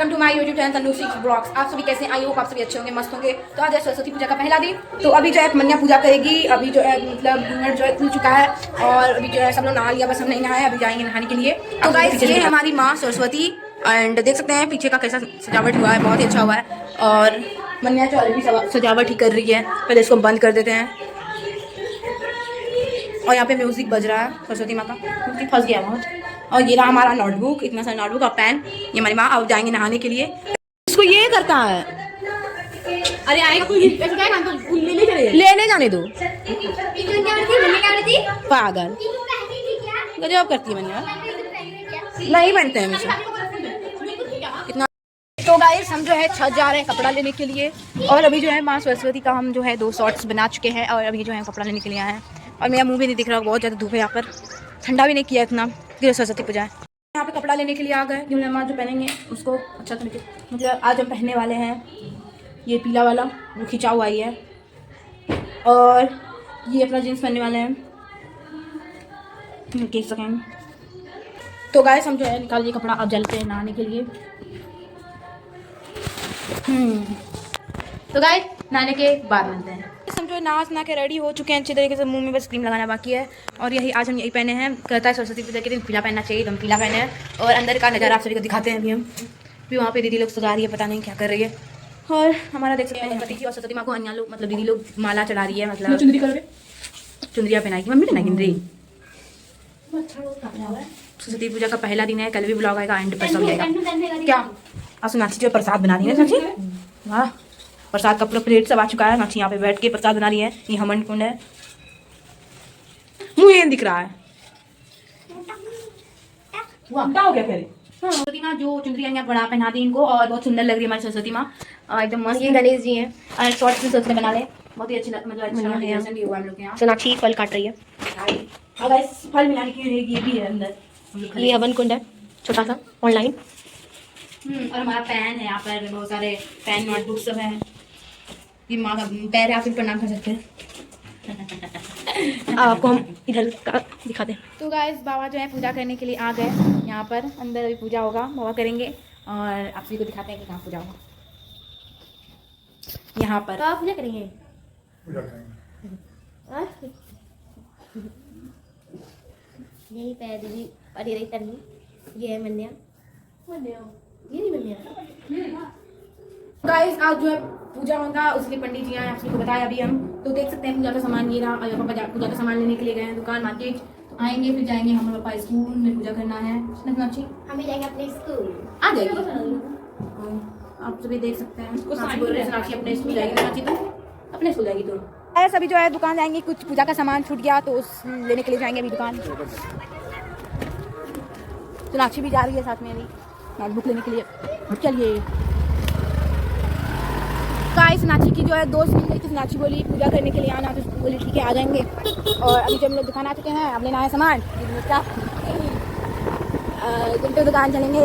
Welcome to my YouTube channel Tanushree blogs. आप सभी कैसे हैं? आई होप आप सभी अच्छे होंगे, मस्त होंगे। तो आज है सरस्वती पूजा का पहला दिन। तो अभी जो है मन्या पूजा करेगी। अभी जो है मतलब घूंघट जो है खुल चुका है और अभी जो है सब लोग नहा लिया, बस हम नहीं नहाए, अभी जाएंगे नहाने के लिए। तो गाइस ये है हमारी माँ सरस्वती एंड देख सकते हैं पीछे का कैसा सजावट हुआ है, बहुत ही अच्छा हुआ है। और मन्या जो ऑलरेडी सजावट ही कर रही है। पहले इसको बंद कर देते हैं। और यहाँ पे म्यूजिक बज रहा है सरस्वती माँ का, क्योंकि फंस गया बहुत। और ये रहा हमारा नोटबुक, इतना सारा नोटबुक और पेन। ये हमारी माँ अब जाएंगे नहाने के लिए। इसको ये करता है, अरे आएगा कोई लेने जाने दो। पागल गजब करती है मन्या, नहीं बनते हैं हमेशा कितना। तो गाइस हम जो है छत जा रहे हैं कपड़ा लेने के लिए। और अभी जो है माँ सरस्वती का हम जो है 2 शॉर्ट्स बना चुके हैं और अभी जो है कपड़ा लेने के लिए आए हैं। और मेरा मुंह भी नहीं दिख रहा, बहुत ज़्यादा धूप है यहाँ पर, ठंडा भी नहीं किया इतना, फिर सरस्वती पूजा है। यहाँ पे कपड़ा लेने के लिए आ गए। जो माँ जो पहनेंगे उसको अच्छा तरीके मतलब आज हम पहनने वाले हैं ये पीला वाला, वो खिंचा हुआ ही है। और ये अपना जीन्स पहनने वाले हैं, देख सकेंगे। तो गाइस हम जो है निकाल लिए कपड़ा, अब चलते हैं नहाने के लिए। तो गाइस नहाने के बाद मिलते हैं। हम जो है नहा के रेडी हो चुके हैं अच्छी तरीके से, मुंह में बस क्रीम लगाना बाकी है। और यही आज हम यही पहने हैं, कहता है सरस्वती पूजा के दिन पीला पहनना चाहिए, तो हम पीला पहने हैं। और अंदर का नज़ारा आप सभी को दिखाते हैं अभी हम। भी वहाँ पे दीदी लोग सजा रही है, पता नहीं क्या कर रही है। और हमारा देख सकते हैं गणपति जी और सरस्वती माँ को अन्य लोग मतलब दीदी लोग माला चढ़ा रही है, मतलब चुंदरी कर चुंदरिया पहनाएगी मम्मी ने नहीं। सरस्वती पूजा का पहला दिन है, कल भी ब्लॉग आएगा, एंड पर सब आएगा। क्या नाची जो प्रसाद बना रही है नाची, वाह प्रसाद का पूरा प्लेट सब आ चुका है। नाची यहाँ पे बैठ के प्रसाद बना रही है। ये हमन कुंड है, मुँह दिख रहा है। क्या हो गया फिर? सरस्वती माँ जो चुंदरी यहाँ बड़ा पहना दी इनको, और बहुत सुंदर लग रही है हमारी सरस्वती माँ, एकदम मस्त। ये गणेश जी हैं और शॉर्ट्स भी सोचने बना ले, बहुत ही अच्छी मतलब अच्छा डेकोरेशन भी हुआ हम लोग के यहाँ। सोनाक्षी फल काट रही है। अगर इस फल मिलाने की ये भी है अंदर, ये हवन कुंड है छोटा सा ऑनलाइन। और हमारा पेन है यहाँ पर, बहुत सारे पेन नोटबुक सब है। ये माँ का पैर है, आप भी प्रणाम कर सकते हैं। आपको हम इधर का दिखाते हैं। तो गाइस बाबा जो है पूजा करने के लिए आ गए यहाँ पर, अंदर अभी पूजा होगा, बाबा करेंगे। और आप सभी को दिखाते हैं कि कहाँ पूजा होगा। यहाँ पर तो आप पूजा करेंगे? यही पैर दीदी और ये रही तन्नी, ये है मन्या, ये नहीं मन्या। गाइस आज जो है पूजा होगा, उसके पंडित जी आए, आप सभी को बताया अभी हम। तो देख सकते हैं पूजा का सामान ये रहा। पूजा का सामान लेने के लिए गए हैं दुकान मार्केट। तो आएंगे फिर जाएंगे हम पापा स्कूल में पूजा करना है। अच्छी हमें जाएंगे अपने स्कूल, आ जाएगी, आप सभी देख सकते हैं। सोनाक्षी अपने स्कूल जाएगी, सोनाक्षी तो अपने स्कूल जाएगी। तो ऐसा अभी जो है दुकान जाएंगे, कुछ पूजा का सामान छूट गया तो उस लेने के लिए जाएंगे अभी दुकान। सोनाक्षी भी जा रही है साथ में अभी नोटबुक लेने के लिए। चलिए गाइस सोनाक्षी की जो है दोस्त मिल गई थी, सोनाक्षी बोली पूजा करने के लिए आना, तो बोली ठीक है आ जाएंगे। और अभी जब हम लोग दुकान आ चुके हैं, अब लेना है सामान तो दुकान चलेंगे,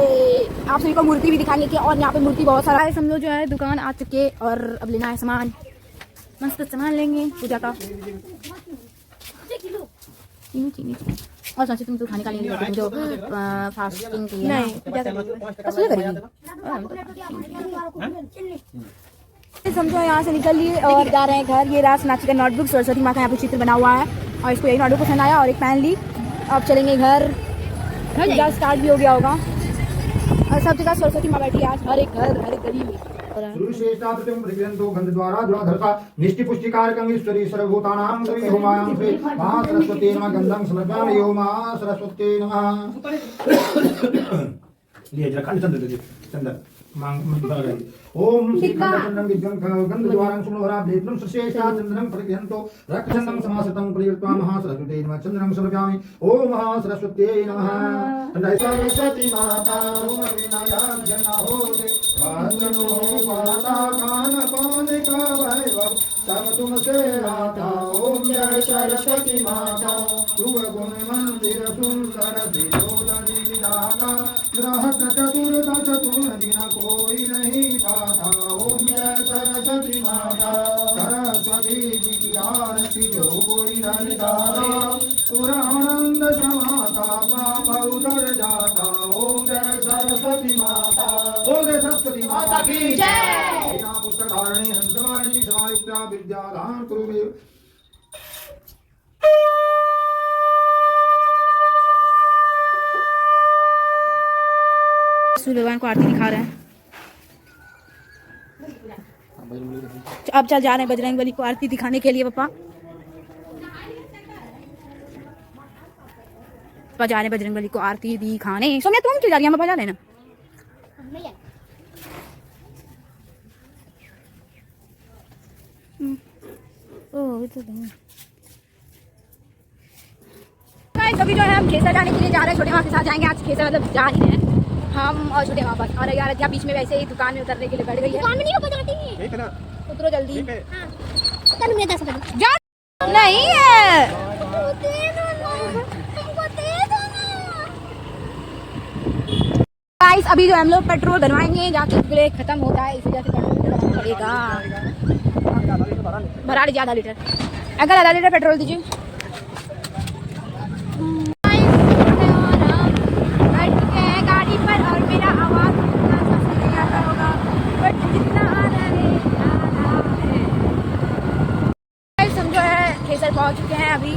आप सभी को मूर्ति भी दिखाएंगे कि। और यहाँ पे मूर्ति बहुत सारा है। हम लोग जो है दुकान आ चुके और अब लेना है सामान, मस्त सामान लेंगे पूजा का। चीनी और सोची तुम तो खाने का लेंगे जो फास्टिंग की है, समझो। यहाँ से निकल लिए और जा रहे हैं घर। ये रहा सोनाक्षी का नोटबुक, सरस्वती माँ का यहाँ पे चित्र बना हुआ है और इसको एक नोटबुक पसंद आया और एक पेन ली। अब चलेंगे घर, पूजा स्टार्ट भी हो गया होगा और सब जगह सरस्वती माँ बैठी है आज, हर एक घर हर एक गली में। ओम चंदनं गंधद्वारं सुमवराब्धेत्नं सुशेषाचंदनं परिगृह्णन्तो रक्तचंदनं समासतं परिवर्त्वा महासरस्वत्यै नमः चंदनं समर्पयामि। ओम महासरस्वत्यै नमः। सरस्वती माता ओम विनायक होते वंदनो माता कान पाने का वैभव सब तुमसे आता। ओम जय सरस्वती माता शुभ गुण मंदिर सुंदर विरोधनी दाता ग्रहक चतुर्दश तुम बिना कोई नहीं पाता। ओम जय सरस्वती माता सरस्वती जी की आरती जो कोई नहीं गाता पूरा आनंद समाता पाप उतर जाता। ओम जय सरस्वती सरस्वती माता, बोले सरस्वती माता की जय। बिना पुस्तक धारणे हंसमालिनी समायुक्ता विद्याधाम कुरुदेव। सूर्य भगवान को आरती दिखा रहे हैं। अब चल जा रहे हैं बजरंग बली को आरती दिखाने के लिए। पापा जा रहे हैं बजरंग बली को आरती दिखाने। सोनिया तुम क्यों जा रही है? पापा जा रहे हैं ना। अभी जो है हम खेसर जाने के लिए जा रहे हैं। छोटे माँ के साथ जाएंगे आज। खेसर मतलब जा रही हैं हम और छोटे माँ पर। और यार क्या बीच में वैसे ही दुकान में उतरने के लिए बैठ गई है। दुकान में नहीं है, उतरो जल्दी। जा नहीं है। गाइस अभी जो हम लोग पेट्रोल भरवाएंगे, जाके खत्म होता है इस वजह से पेट्रोल पड़ेगा। भरा लीजिए आधा लीटर। अगर आधा लीटर पेट्रोल दीजिए। गाड़ी पर और मेरा आवाज नहीं आता होगा बट जितना आ रहा है। समझो है खेसर पहुंच चुके हैं अभी।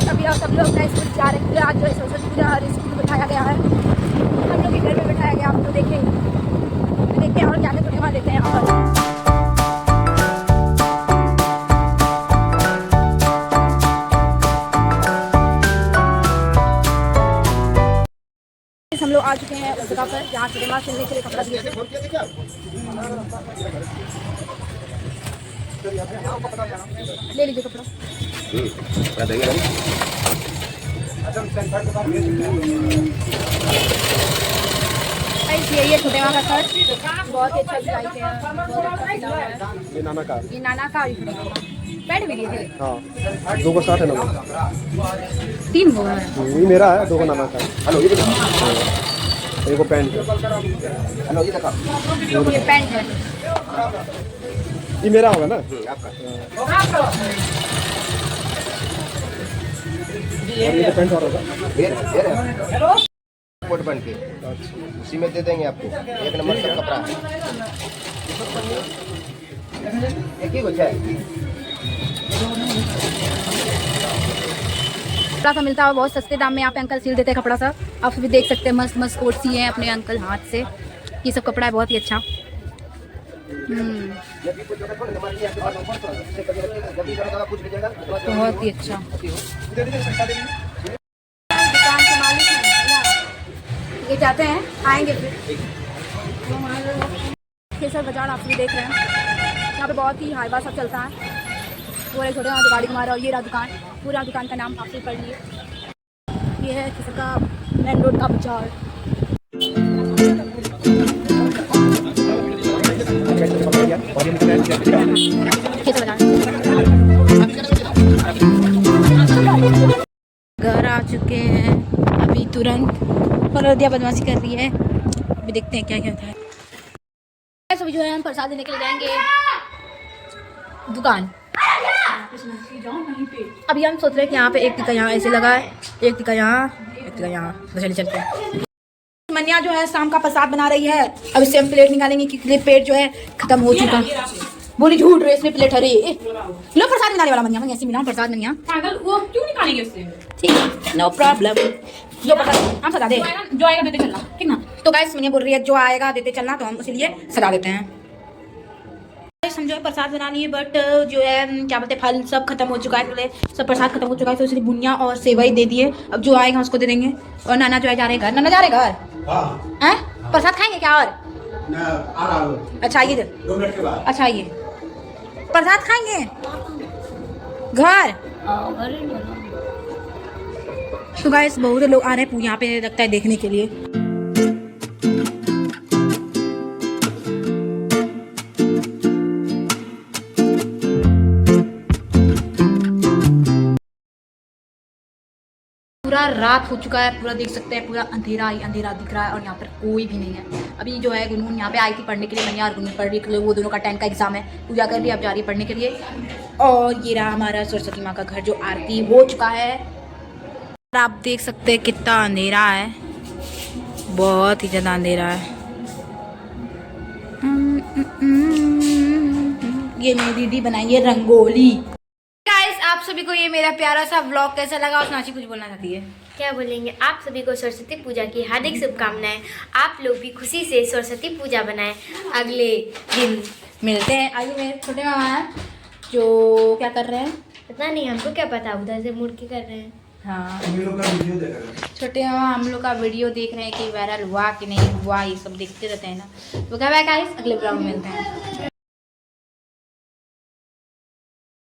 अभी और सब लोग स्कूल जा रहे हैं। आज जो है सरस्वती पूजा और स्कूल में बैठाया गया है। हम लोग के घर में बैठाया गया। आप तो देखते हैं और क्या छोटे वहाँ देते हैं। और हम लोग आ चुके हैं उस जगह पर जहाँ छोटे माँ सिलने के लिए कपड़ा दिए थे। ले लीजिए कपड़ा। ये छोटे माँ का खर्च बहुत ही अच्छा सिलाई के हैं। ये नाना का पैंट भी दिए थे। हाँ 2 को 60 है ना। 3 वो है। ये मेरा है 2 को नाना का। हेलो ये देखो पैंट। हेलो ये देखो ये पैंट है। ये मेरा होगा ना आपका। ये तो पैंट और होगा। कोट बन के उसी में दे देंगे आपको। 1 नंबर का कपड़ा है। एक ही बचा है। कपड़ा सा मिलता है बहुत सस्ते दाम में। यहाँ पे अंकल सिल देते हैं कपड़ा सा। आप भी देख सकते हैं मस्त मस्त कोट सिए हैं अपने अंकल हाथ से। ये सब कपड़ा है बहुत ही अच्छा। बहुत ही अच्छा। दुकान के मालिक हैं ये जाते हैं आएंगे फिर। केसर बाजार आप भी देख रहे हैं। यहाँ पे बहुत ही हाईवा सब चलता है। पूरे छोटे वहाँ गाड़ी घुमा रहा। और ये रहा दुकान। पूरा दुकान का नाम आप भी पढ़ लिए। ये है केसर का मेन रोड का बाजार। घर आ चुके हैं अभी तुरंत। पर दिया बदमाशी कर रही है। अभी देखते हैं क्या क्या होता है। अभी जो है हम प्रसाद लेने के लिए जाएंगे दुकान। अभी हम सोच रहे हैं कि यहाँ पे एक टिक्का यहाँ ऐसे लगा है, एक टिक्का यहाँ, एक टिक्का यहाँ। चलिए चलते हैं। मनिया जो है शाम का प्रसाद बना रही है। अब इससे हम प्लेट निकालेंगे क्योंकि पेट जो है खत्म हो चुका। बोली झूठ रहे इसमें प्लेट हरी। लो प्रसाद निकालने वाला मनिया। ऐसे मिला प्रसाद मनिया। पागल वो क्यों निकालेंगे उससे? ठीक है नो प्रॉब्लम। जो प्रसाद हम सजा दे जो आएगा देते चलना कितना। तो गाइस मनिया बोल रही है जो आएगा देते चलना। तो हम इसीलिए सजा देते हैं। समझो प्रसाद बना लिए बट जो है क्या बोलते हैं फल सब खत्म हो चुका है। पहले सब प्रसाद खत्म हो चुका है तो इसलिए बुनिया और सेवई दे दिए। अब जो आएगा उसको दे देंगे। और नाना जो है जा रहे घर। नाना जा रहे घर हैं? प्रसाद खाएंगे क्या? और अच्छा आइए 2 मिनट के बाद। अच्छा आइए प्रसाद खाएंगे घर। तो गाइस बहुत लोग आ रहे हैं यहाँ पे लगता है देखने के लिए। पूरा रात हो चुका है। पूरा देख सकते हैं पूरा अंधेरा ही अंधेरा दिख रहा है। और यहाँ पर कोई भी नहीं है। अभी जो है गुनगुन यहाँ पे आई थी पढ़ने के लिए। मैंने और गुनगुन पढ़ रही वो दोनों का 10 का एग्जाम है। पूजा कर ली अब जा रही है पढ़ने के लिए। और ये रहा हमारा सरस्वती माँ का घर जो आरती हो चुका है। आप देख सकते हैं कितना अंधेरा है। बहुत ही ज़्यादा अंधेरा है। ये मेरी दीदी बनाई है रंगोली। गाइस आप सभी को ये मेरा प्यारा सा व्लॉग कैसा लगा? और नाची कुछ बोलना चाहती है? क्या बोलेंगे, आप सभी को सरस्वती पूजा की हार्दिक शुभकामनाएं। आप लोग भी खुशी से सरस्वती पूजा बनाएं। अगले दिन मिलते हैं। आगे मेरे छोटे मामा हैं जो क्या कर रहे हैं पता नहीं, हमको क्या पता, उधर से मुड़ के कर रहे हैं। हाँ छोटे मामा हम लोग का वीडियो देख रहे हैं कि वायरल हुआ कि नहीं हुआ, ये सब देखते रहते हैं ना। तो क्या गाइस अगले ब्लॉग में मिलते हैं।